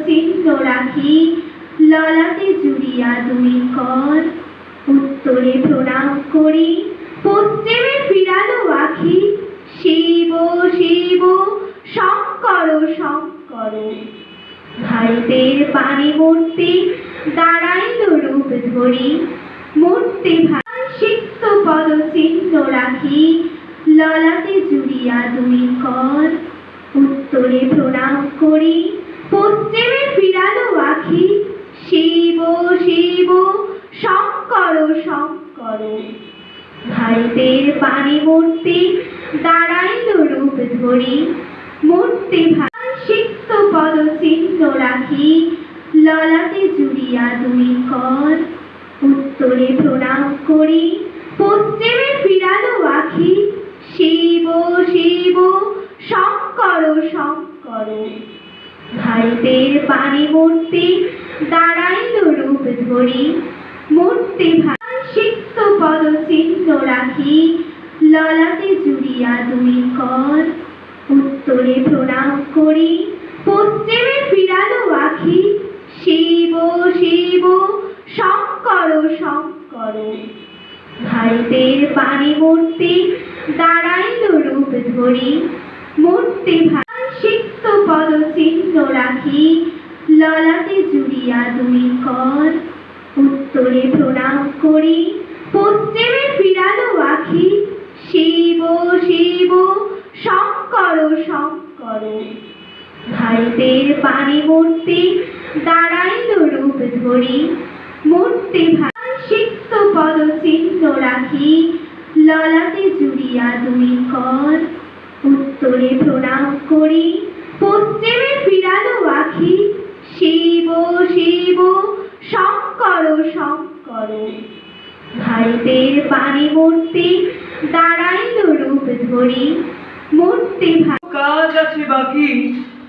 চিহ্ন রাখি ললাটে জুড়িয়া দুই কর। উত্তরে প্রণাম করি পশ্চিমে ফিরালো আখি, শিব শিব শঙ্কর শঙ্কর। ভারতের পানি মূর্তি দাঁড়াইল রূপ ধরি, মূর্তি ভাই সিক্ত পদ চিহ্ন রাখি ললাটে জুড়িয়া দুই কর। উত্তরে প্রণাম করি পশ্চিমে ফিরালো আখি, শিব শিব শঙ্কর শঙ্কর। ভারতের পানি মূর্তি দাঁড়াইল রূপ ধরি, মূর্তি ভাই সিক্ত পদ চিহ্ন রাখি ললাটে জুড়িয়া দুই কর। উত্তরে প্রণাম করি পশ্চিমে ফিরালো আখি, শিব শিব শঙ্কর শঙ্কর। ভারতের পানি মূর্তি দাঁড়াইল রূপ ধরি, মূর্তি ভাই সিক্ত পদ চিহ্ন রাখি ললাটে জুড়িয়া দুই কর। উত্তরে প্রণাম করি পশ্চিমে ফিরালো আখি, শিব শিব শঙ্কর শঙ্কর। ভারতের পানি মূর্তি দাঁড়াইল রূপ ধরি, মূর্তি ভাই সিক্ত পদ চিহ্ন রাখি ললাটে জুড়িয়া দুই কর। উত্তরে প্রণাম করি পশ্চিমে ফিরালো আখি, শিব শিব শঙ্কর শঙ্কর। ভারতের পানি মূর্তি দাঁড়াইল রূপ ধরি, মূর্তি ভাই সিক্ত পদ চিহ্ন রাখি ললাটে জুড়িয়া দুই কর। উত্তরে প্রণাম করি পশ্চিমে ফিরালো আখি, শিব শিব শঙ্কর শঙ্কর। ভারতের পানি মূর্তি দাঁড়াইল রূপ ধরি, মূর্তি ভাই। কাজ আছে বাকি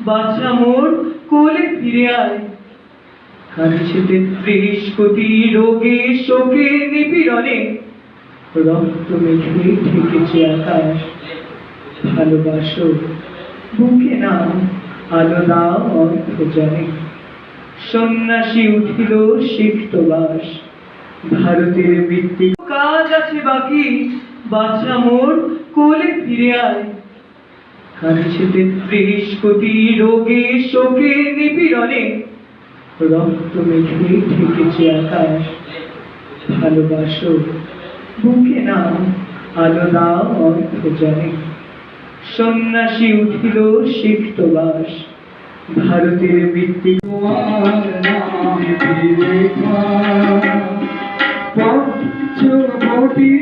বাছা মোর কোলে ফিরে আয়। কাঁদছে ৩৩ কোটি রোগে শোকে নিপীড়নে, রক্ত মেঘে ঢেকেছে আকাশ। ভালোবাসো বুকে নাও, আলো দাও অর্থ জানে। সন্ন্যাসী উঠিল সিক্ত বাস, ভারতের বৃত্তি। কাজ আছে বাকি বাছা মোর কোলে ফিরে আয়। কাঁদছে ৩৩ কোটি রোগে শোকে নিপীড়নে, রক্ত মেঘে ঢেকেছে আকাশ। ভালোবাসো বুকে নাও, আলো দাও অর্থ জানে। সন্ন্যাসী উঠিল সিক্ত বাস, ভারতের বৃত্তি। পঞ্চবটি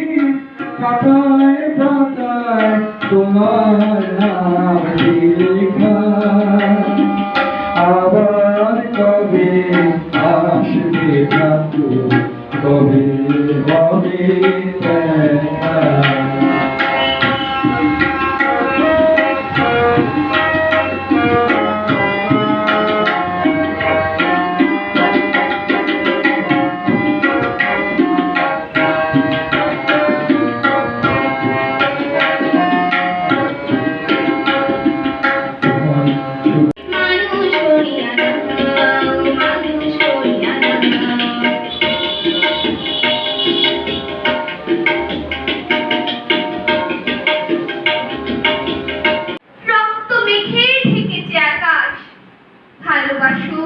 পাতায় পাতায় তোমার নাম লেখা, আবার কবে আসবে ঠাকুর, কবে হবে দেখা। ভালোবাসো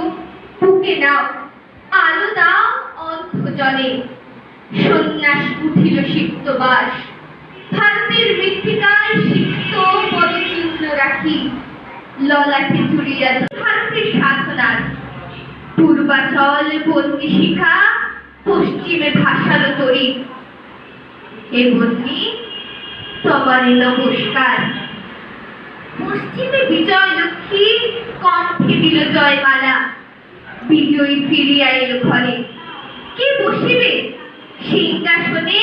বুকে নাও, আলো দাও অর্থ জলে। সন্ন্যাস উঠিল সিক্ত বাস, ভারতের মৃত্তিকায় সিক্ত পদ চিহ্ন রাখি ললাটে জুড়িয়া। ভারতের সাধনার পূর্বাচল বন্দি শিখা, পশ্চিমে ভাসালো তরি। হে বন্দি তোমারে নমস্কার। পশ্চিমে বিজয় লক্ষ্মী কণ্ঠে দিল জয়মালা, বিজয়ী ফিরিয়া এলো ঘরে। কে বসিবে সিংহাসনে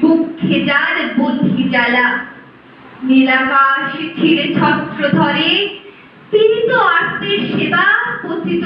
বুকে যার বন্ধি জ্বালা। নীলাকাশ ছিঁড়ে ছত্র ধরে, পীড়িত আর্তের সেবা পতিত